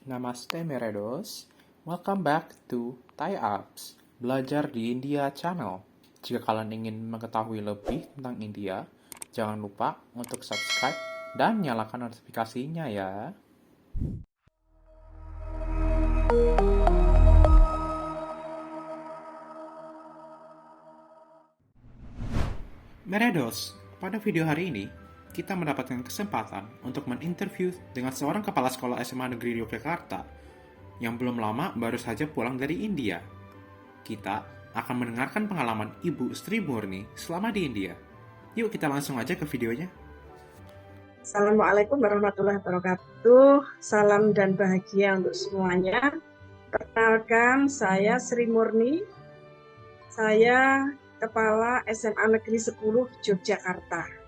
Namaste Meredos, welcome back to Thai Apps, Belajar di India Channel. Jika kalian ingin mengetahui lebih tentang India, jangan lupa untuk subscribe dan nyalakan notifikasinya ya. Meredos, pada video hari ini, kita mendapatkan kesempatan untuk menginterview dengan seorang kepala sekolah SMA Negeri Yogyakarta yang belum lama baru saja pulang dari India. Kita akan mendengarkan pengalaman Ibu Sri Murni selama di India. Yuk kita langsung aja ke videonya. Assalamualaikum warahmatullahi wabarakatuh. Salam dan bahagia untuk semuanya. Perkenalkan, saya Sri Murni. Saya Kepala SMA Negeri 10 Yogyakarta.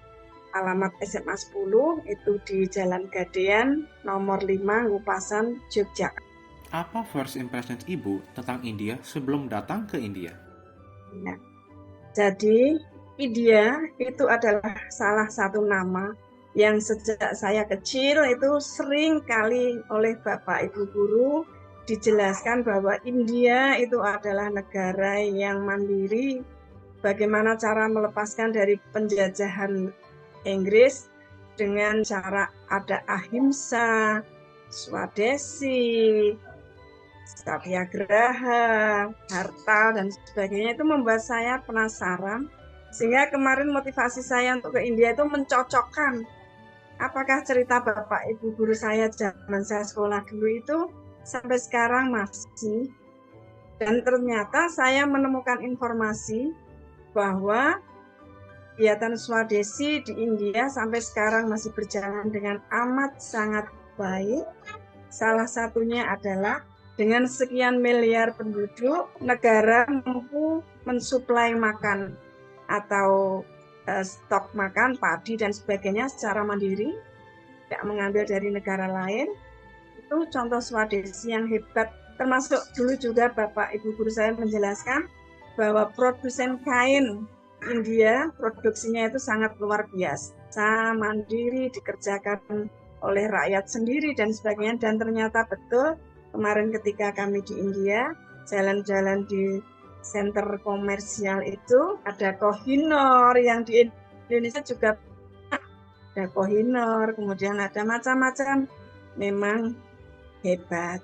Alamat SMA 10 itu di Jalan Gadean, nomor 5, Ngupasan, Yogyakarta. Apa first impressions Ibu tentang India sebelum datang ke India? Ya. Jadi, India itu adalah salah satu nama yang sejak saya kecil itu sering kali oleh Bapak Ibu Guru dijelaskan bahwa India itu adalah negara yang mandiri, bagaimana cara melepaskan dari penjajahan Inggris dengan cara ada ahimsa, swadesi, satyagraha, harta, dan sebagainya. Itu membuat saya penasaran, sehingga kemarin motivasi saya untuk ke India itu mencocokkan apakah cerita Bapak Ibu Guru saya zaman saya sekolah dulu itu sampai sekarang masih. Dan ternyata saya menemukan informasi bahwa kegiatan swadesi di India sampai sekarang masih berjalan dengan amat sangat baik. Salah satunya adalah dengan sekian miliar penduduk, negara mampu mensuplai makan atau stok makan, padi, dan sebagainya secara mandiri, tidak mengambil dari negara lain. Itu contoh swadesi yang hebat. Termasuk dulu juga Bapak Ibu Guru saya menjelaskan bahwa produsen kain India, produksinya itu sangat luar biasa, mandiri, dikerjakan oleh rakyat sendiri, dan sebagainya. Dan ternyata betul, kemarin ketika kami di India, jalan-jalan di center komersial itu ada Kohinoor, yang di Indonesia juga ada Kohinoor, kemudian ada macam-macam, memang hebat.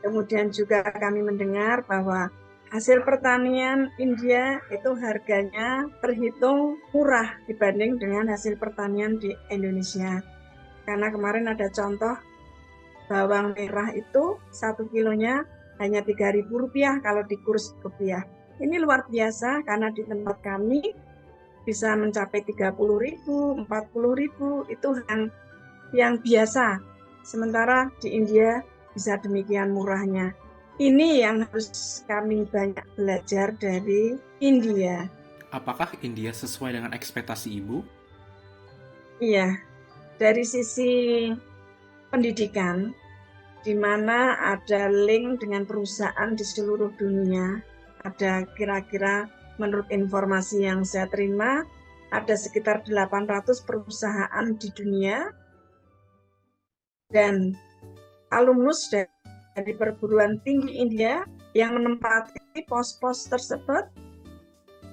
Kemudian juga kami mendengar bahwa hasil pertanian India itu harganya terhitung murah dibanding dengan hasil pertanian di Indonesia. Karena kemarin ada contoh bawang merah itu 1 kilonya hanya Rp3.000 kalau di kurs rupiah. Ini luar biasa karena di tempat kami bisa mencapai Rp30.000, Rp40.000, itu yang biasa. Sementara di India bisa demikian murahnya. Ini yang harus kami banyak belajar dari India. Apakah India sesuai dengan ekspektasi Ibu? Iya, dari sisi pendidikan, di mana ada link dengan perusahaan di seluruh dunia. Ada kira-kira menurut informasi yang saya terima, ada sekitar 800 perusahaan di dunia, dan alumnus dari perguruan tinggi India yang menempati pos-pos tersebut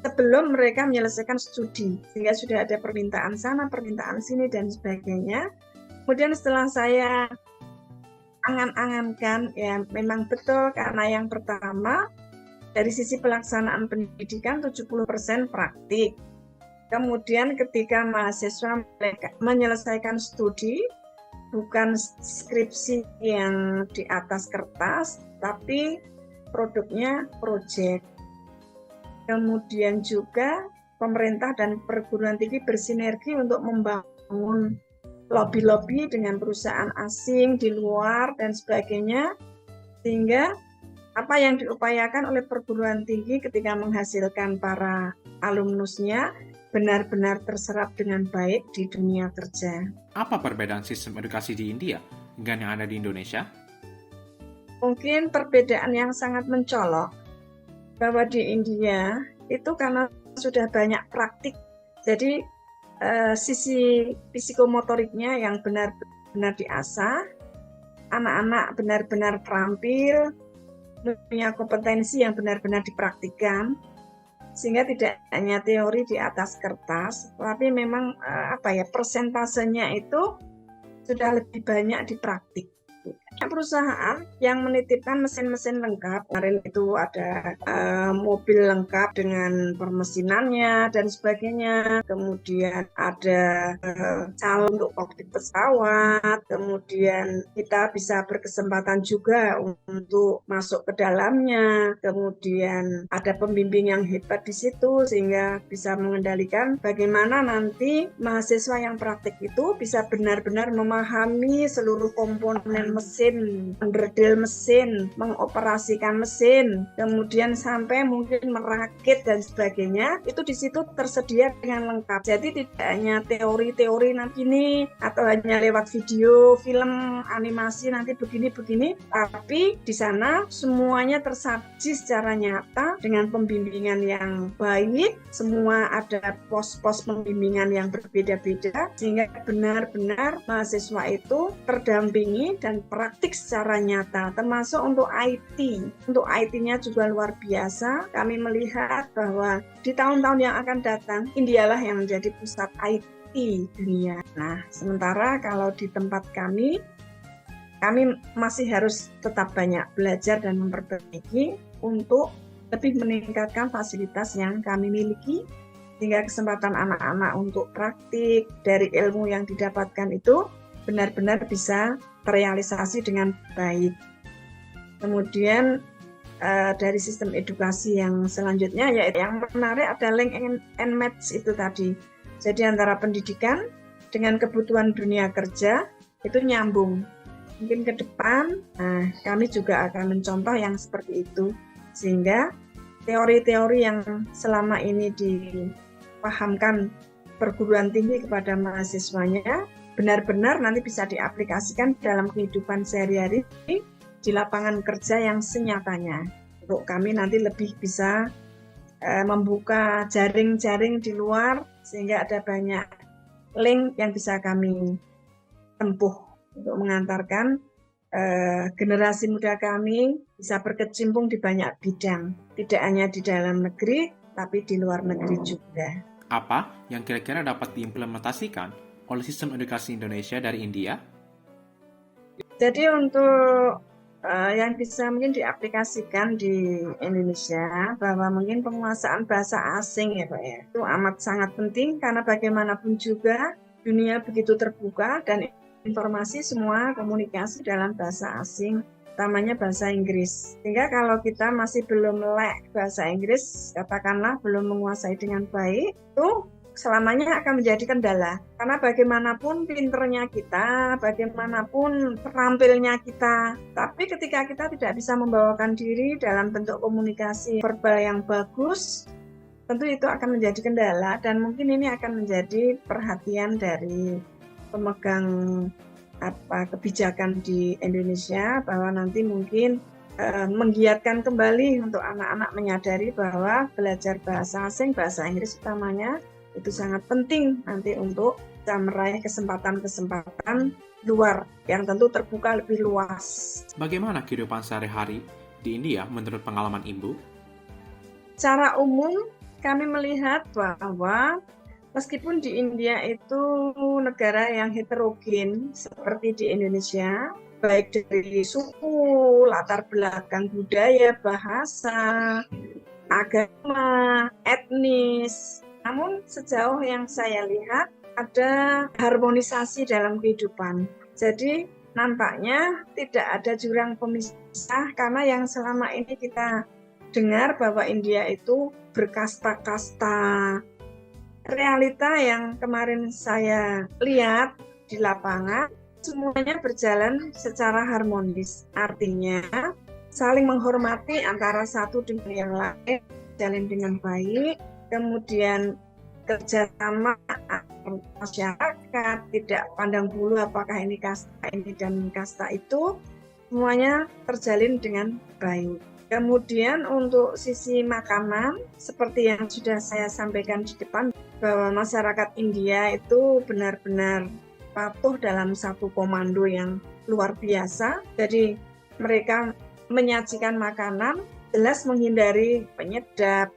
sebelum mereka menyelesaikan studi, sehingga sudah ada permintaan sana, permintaan sini, dan sebagainya. Kemudian setelah saya angan-angankan, ya memang betul, karena yang pertama dari sisi pelaksanaan pendidikan 70% praktik. Kemudian ketika mahasiswa menyelesaikan studi, bukan skripsi yang di atas kertas, tapi produknya proyek. Kemudian juga pemerintah dan perguruan tinggi bersinergi untuk membangun lobby-lobby dengan perusahaan asing di luar dan sebagainya, sehingga apa yang diupayakan oleh perguruan tinggi ketika menghasilkan para alumnusnya benar-benar terserap dengan baik di dunia kerja. Apa perbedaan sistem edukasi di India dengan yang ada di Indonesia? Mungkin perbedaan yang sangat mencolok bahwa di India itu karena sudah banyak praktik, jadi sisi psikomotoriknya yang benar-benar diasah, anak-anak benar-benar terampil, punya kompetensi yang benar-benar dipraktikkan, sehingga tidak hanya teori di atas kertas, tapi memang persentasenya itu sudah lebih banyak di praktik. Perusahaan yang menitipkan mesin-mesin lengkap, kemarin itu ada mobil lengkap dengan permesinannya dan sebagainya, kemudian ada calon untuk kokpit pesawat, kemudian kita bisa berkesempatan juga untuk masuk ke dalamnya, kemudian ada pembimbing yang hebat di situ sehingga bisa mengendalikan bagaimana nanti mahasiswa yang praktik itu bisa benar-benar memahami seluruh komponen mesin, menderdil mesin, mengoperasikan mesin, kemudian sampai mungkin merakit dan sebagainya, itu di situ tersedia dengan lengkap. Jadi tidak hanya teori-teori nanti ini atau hanya lewat video, film, animasi nanti begini-begini, tapi di sana semuanya tersaji secara nyata dengan pembimbingan yang baik, semua ada pos-pos pembimbingan yang berbeda-beda sehingga benar-benar mahasiswa itu terdampingi dan praktik secara nyata, termasuk untuk IT. Untuk IT-nya juga luar biasa. Kami melihat bahwa di tahun-tahun yang akan datang, Indialah yang menjadi pusat IT dunia. Nah, sementara kalau di tempat kami masih harus tetap banyak belajar dan memperbaiki untuk lebih meningkatkan fasilitas yang kami miliki, sehingga kesempatan anak-anak untuk praktik dari ilmu yang didapatkan itu benar-benar bisa terrealisasi dengan baik. Kemudian dari sistem edukasi yang selanjutnya, yaitu yang menarik ada link and match itu tadi. Jadi antara pendidikan dengan kebutuhan dunia kerja itu nyambung. Mungkin ke depan kami juga akan mencontoh yang seperti itu, sehingga teori-teori yang selama ini dipahamkan perguruan tinggi kepada mahasiswanya benar-benar nanti bisa diaplikasikan dalam kehidupan sehari-hari di lapangan kerja yang senyatanya. Untuk kami nanti lebih bisa membuka jaring-jaring di luar sehingga ada banyak link yang bisa kami tempuh untuk mengantarkan generasi muda kami bisa berkecimpung di banyak bidang, tidak hanya di dalam negeri tapi di luar negeri juga. Apa yang kira-kira dapat diimplementasikan oleh sistem edukasi Indonesia dari India? Jadi untuk yang bisa mungkin diaplikasikan di Indonesia, bahwa mungkin penguasaan bahasa asing ya Pak ya, itu amat sangat penting karena bagaimanapun juga dunia begitu terbuka dan informasi semua komunikasi dalam bahasa asing, utamanya bahasa Inggris. Sehingga kalau kita masih belum melek bahasa Inggris, katakanlah belum menguasai dengan baik, itu selamanya akan menjadi kendala. Karena bagaimanapun pinternya kita, bagaimanapun terampilnya kita, tapi ketika kita tidak bisa membawakan diri dalam bentuk komunikasi verbal yang bagus, tentu itu akan menjadi kendala dan mungkin ini akan menjadi perhatian dari pemegang kebijakan di Indonesia, bahwa nanti mungkin menggiatkan kembali untuk anak-anak menyadari bahwa belajar bahasa asing, bahasa Inggris utamanya, itu sangat penting nanti untuk bisa meraih kesempatan-kesempatan luar yang tentu terbuka lebih luas. Bagaimana kehidupan sehari-hari di India menurut pengalaman Ibu? Secara umum kami melihat bahwa meskipun di India itu negara yang heterogen seperti di Indonesia, baik dari suku, latar belakang budaya, bahasa, agama, etnis, namun sejauh yang saya lihat ada harmonisasi dalam kehidupan. Jadi nampaknya tidak ada jurang pemisah, karena yang selama ini kita dengar bahwa India itu berkasta-kasta. Realita yang kemarin saya lihat di lapangan, semuanya berjalan secara harmonis. Artinya saling menghormati antara satu dengan yang lain, jalan dengan baik. Kemudian kerjasama masyarakat, tidak pandang bulu apakah ini kasta ini dan kasta itu, semuanya terjalin dengan baik. Kemudian untuk sisi makanan, seperti yang sudah saya sampaikan di depan, bahwa masyarakat India itu benar-benar patuh dalam satu komando yang luar biasa. Jadi mereka menyajikan makanan jelas menghindari penyedap,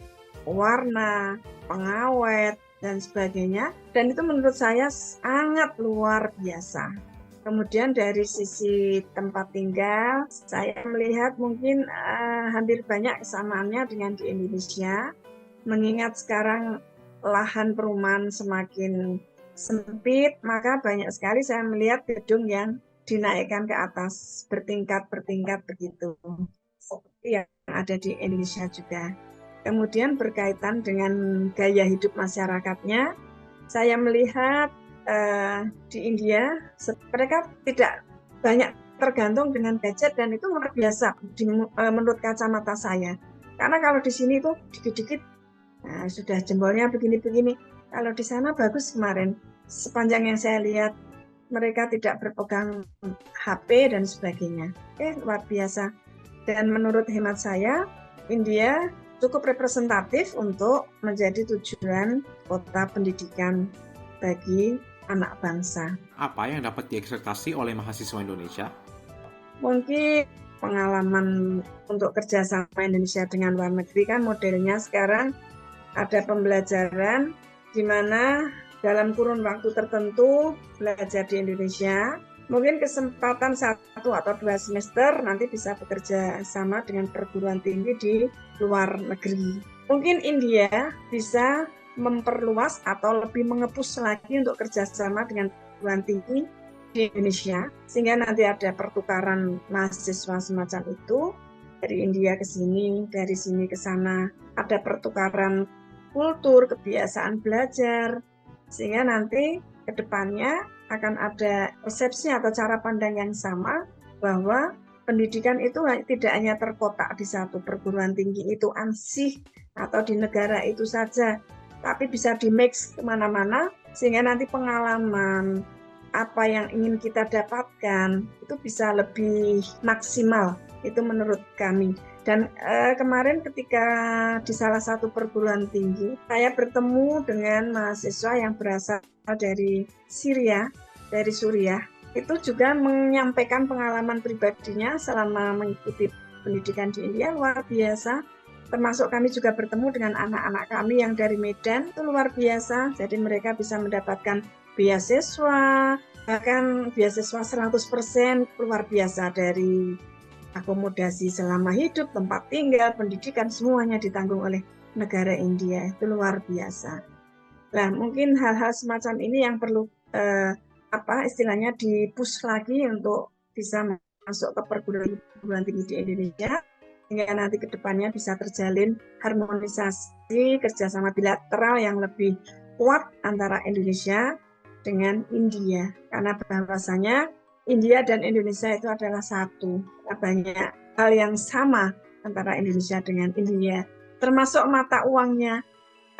warna, pengawet, dan sebagainya. Dan itu menurut saya sangat luar biasa. Kemudian dari sisi tempat tinggal, saya melihat mungkin hampir banyak kesamaannya dengan di Indonesia. Mengingat sekarang lahan perumahan semakin sempit, maka banyak sekali saya melihat gedung yang dinaikkan ke atas bertingkat-bertingkat begitu. Seperti yang ada di Indonesia juga. Kemudian berkaitan dengan gaya hidup masyarakatnya, saya melihat di India mereka tidak banyak tergantung dengan gadget dan itu luar biasa menurut kacamata saya. Karena kalau di sini itu dikit-dikit sudah jempolnya begini-begini. Kalau di sana bagus kemarin. Sepanjang yang saya lihat mereka tidak berpegang HP dan sebagainya. Luar biasa. Dan menurut hemat saya, India cukup representatif untuk menjadi tujuan kota pendidikan bagi anak bangsa. Apa yang dapat diekspektasi oleh mahasiswa Indonesia? Mungkin pengalaman untuk kerjasama Indonesia dengan luar negeri kan modelnya sekarang ada pembelajaran di mana dalam kurun waktu tertentu belajar di Indonesia, mungkin kesempatan 1 atau 2 semester nanti bisa bekerja sama dengan perguruan tinggi di luar negeri. Mungkin India bisa memperluas atau lebih mengepus lagi untuk kerjasama dengan perguruan tinggi di Indonesia, sehingga nanti ada pertukaran mahasiswa semacam itu dari India ke sini, dari sini ke sana, ada pertukaran kultur, kebiasaan belajar, sehingga nanti ke depannya akan ada persepsi atau cara pandang yang sama bahwa pendidikan itu tidak hanya terkotak di satu perguruan tinggi itu ansih atau di negara itu saja, tapi bisa di-mix kemana-mana sehingga nanti pengalaman apa yang ingin kita dapatkan itu bisa lebih maksimal, itu menurut kami. Dan kemarin ketika di salah satu perguruan tinggi, saya bertemu dengan mahasiswa yang berasal dari Syria, dari Suriah, itu juga menyampaikan pengalaman pribadinya selama mengikuti pendidikan di India, luar biasa. Termasuk kami juga bertemu dengan anak-anak kami yang dari Medan, itu luar biasa. Jadi mereka bisa mendapatkan beasiswa, bahkan beasiswa 100% luar biasa, dari akomodasi selama hidup, tempat tinggal, pendidikan, semuanya ditanggung oleh negara India. Itu luar biasa. Nah, mungkin hal-hal semacam ini yang perlu istilahnya di-push lagi untuk bisa masuk ke perguruan tinggi di Indonesia, sehingga nanti ke depannya bisa terjalin harmonisasi kerjasama bilateral yang lebih kuat antara Indonesia dengan India. Karena bahwasanya India dan Indonesia itu adalah satu. Banyak hal yang sama antara Indonesia dengan India, termasuk mata uangnya.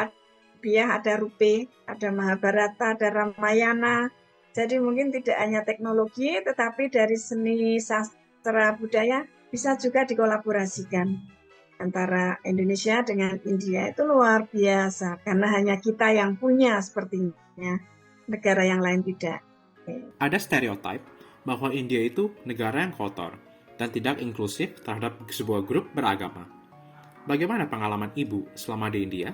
Ada rupiah, ada rupee, ada Mahabharata, ada Ramayana. Jadi mungkin tidak hanya teknologi, tetapi dari seni, sastra, budaya bisa juga dikolaborasikan antara Indonesia dengan India. Itu luar biasa, karena hanya kita yang punya sepertinya, negara yang lain tidak. Ada stereotip bahwa India itu negara yang kotor dan tidak inklusif terhadap sebuah grup beragama. Bagaimana pengalaman Ibu selama di India?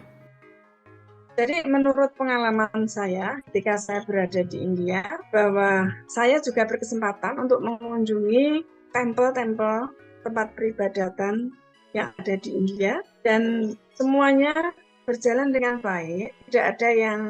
Jadi menurut pengalaman saya ketika saya berada di India, bahwa saya juga berkesempatan untuk mengunjungi tempel-tempel, tempat peribadatan yang ada di India, dan semuanya berjalan dengan baik. Tidak ada yang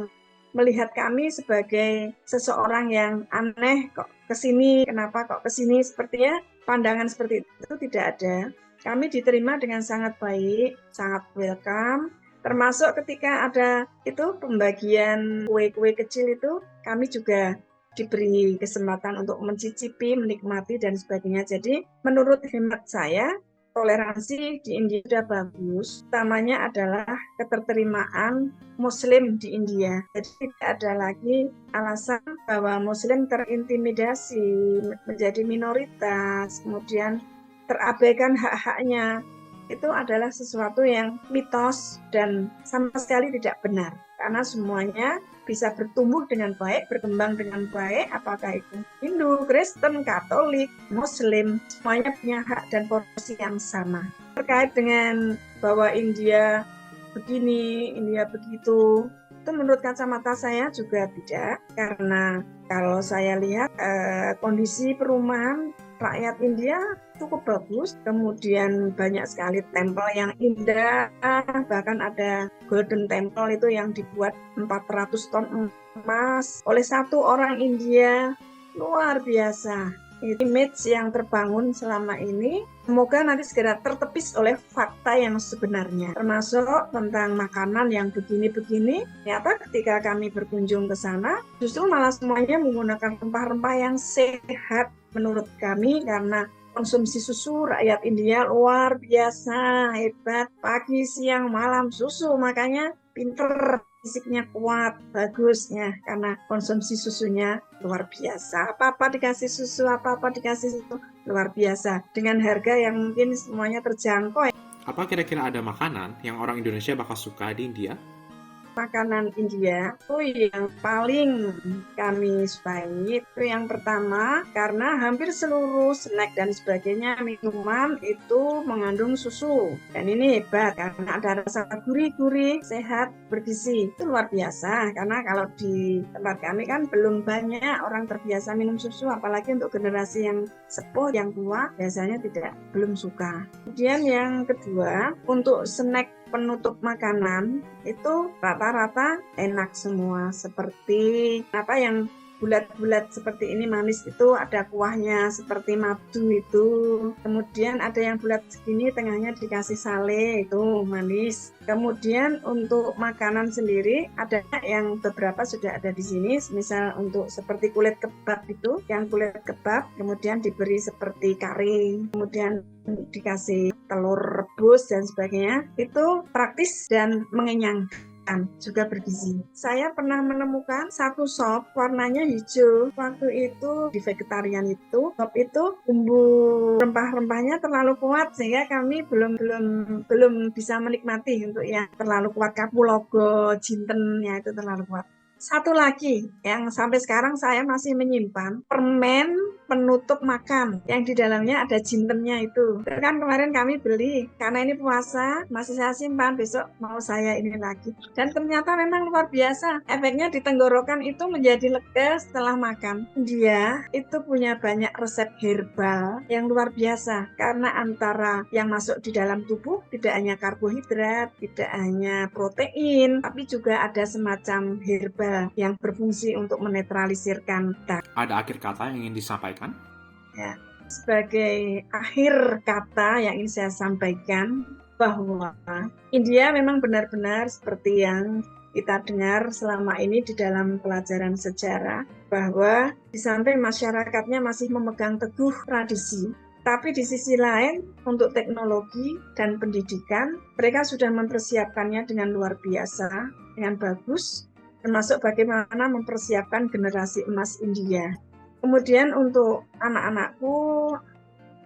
melihat kami sebagai seseorang yang aneh, kok kesini, kenapa kok kesini, sepertinya pandangan seperti itu tidak ada. Kami diterima dengan sangat baik, sangat welcome. Termasuk ketika ada itu pembagian kue-kue kecil itu, kami juga diberi kesempatan untuk mencicipi, menikmati, dan sebagainya. Jadi menurut hemat saya, toleransi di India sudah bagus. Utamanya adalah keterterimaan Muslim di India. Jadi tidak ada lagi alasan bahwa Muslim terintimidasi, menjadi minoritas, kemudian terabaikan hak-haknya. Itu adalah sesuatu yang mitos dan sama sekali tidak benar. karena semuanya bisa bertumbuh dengan baik, berkembang dengan baik, apakah itu Hindu, Kristen, Katolik, Muslim, semuanya punya hak dan porsi yang sama. Terkait dengan bahwa India begini, India begitu, itu menurut kacamata saya juga tidak, karena kalau saya lihat kondisi perumahan rakyat India cukup bagus, kemudian banyak sekali tempel yang indah, bahkan ada Golden Temple itu yang dibuat 400 ton emas oleh satu orang India, luar biasa. Image yang terbangun selama ini semoga nanti segera tertepis oleh fakta yang sebenarnya, termasuk tentang makanan yang begini-begini. Ternyata ketika kami berkunjung ke sana, justru malah semuanya menggunakan rempah-rempah yang sehat menurut kami, karena konsumsi susu rakyat India luar biasa hebat, pagi, siang, malam susu, makanya pinter, fisiknya kuat, bagusnya karena konsumsi susunya luar biasa. Apa-apa dikasih susu, apa-apa dikasih susu, luar biasa. Dengan harga yang mungkin semuanya terjangkau. Apa kira-kira ada makanan yang orang Indonesia bakal suka di India? Makanan India itu yang paling kami sukai itu yang pertama, karena hampir seluruh snack dan sebagainya, minuman itu mengandung susu, dan ini hebat karena ada rasa gurih-gurih, sehat, bergizi. Itu luar biasa, karena kalau di tempat kami kan belum banyak orang terbiasa minum susu, apalagi untuk generasi yang sepuh, yang tua biasanya belum suka. Kemudian yang kedua, untuk snack penutup makanan itu rata-rata enak semua, seperti apa yang bulat-bulat seperti ini manis itu ada kuahnya seperti madu itu, kemudian ada yang bulat segini tengahnya dikasih sale itu manis. Kemudian untuk makanan sendiri ada yang beberapa sudah ada di sini, misal untuk seperti kulit kebab itu, yang kulit kebab kemudian diberi seperti kari, kemudian dikasih telur rebus dan sebagainya, itu praktis dan mengenyangkan, juga bergizi. Saya pernah menemukan satu sop warnanya hijau. Waktu itu di vegetarian itu, sop itu bumbu rempah-rempahnya terlalu kuat sehingga kami belum bisa menikmati untuk yang terlalu kuat, kapulaga, jintennya itu terlalu kuat. Satu lagi yang sampai sekarang saya masih menyimpan, permen penutup makan yang di dalamnya ada jintennya itu. Kan kemarin kami beli karena ini puasa, masih saya simpan, besok mau saya ini lagi. Dan ternyata memang luar biasa. Efeknya di tenggorokan itu menjadi lega setelah makan. Dia itu punya banyak resep herbal yang luar biasa, karena antara yang masuk di dalam tubuh tidak hanya karbohidrat, tidak hanya protein, tapi juga ada semacam herbal yang berfungsi untuk menetralisirkan darah. Ada akhir kata yang ingin disampaikan? Ya, sebagai akhir kata yang ingin saya sampaikan bahwa India memang benar-benar seperti yang kita dengar selama ini di dalam pelajaran sejarah, bahwa di samping masyarakatnya masih memegang teguh tradisi, tapi di sisi lain untuk teknologi dan pendidikan mereka sudah mempersiapkannya dengan luar biasa, dengan bagus, termasuk bagaimana mempersiapkan generasi emas India. Kemudian untuk anak-anakku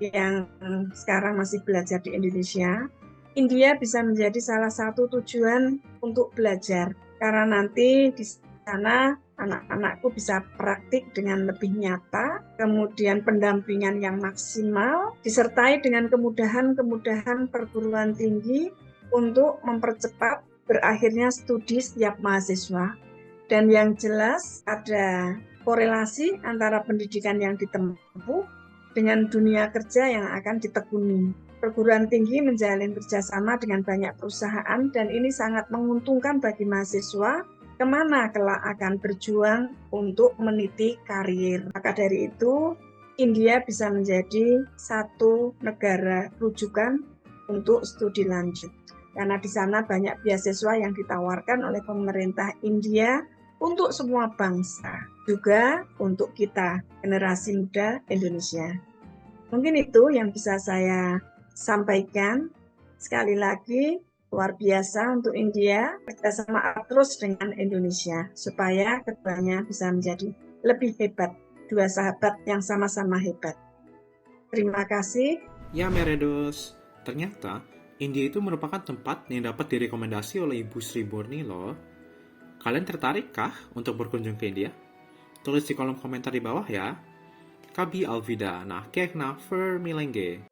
yang sekarang masih belajar di Indonesia, India bisa menjadi salah satu tujuan untuk belajar, karena nanti di sana anak-anakku bisa praktik dengan lebih nyata, kemudian pendampingan yang maksimal, disertai dengan kemudahan-kemudahan perguruan tinggi untuk mempercepat berakhirnya studi setiap mahasiswa. Dan yang jelas ada korelasi antara pendidikan yang ditempuh dengan dunia kerja yang akan ditekuni. Perguruan tinggi menjalin kerjasama dengan banyak perusahaan, dan ini sangat menguntungkan bagi mahasiswa kemana kelak akan berjuang untuk meniti karir. Maka dari itu, India bisa menjadi satu negara rujukan untuk studi lanjut. Karena di sana banyak beasiswa yang ditawarkan oleh pemerintah India untuk semua bangsa, juga untuk kita, generasi muda Indonesia. Mungkin itu yang bisa saya sampaikan. Sekali lagi, luar biasa untuk India, kerjasama terus dengan Indonesia, supaya keduanya bisa menjadi lebih hebat, dua sahabat yang sama-sama hebat. Terima kasih. Ya, Meredos, ternyata India itu merupakan tempat yang dapat direkomendasi oleh Ibu Sri Murni loh. Kalian tertarikkah untuk berkunjung ke India? Tulis di kolom komentar di bawah ya. Kabi Alvida, nah kek na fer milenge.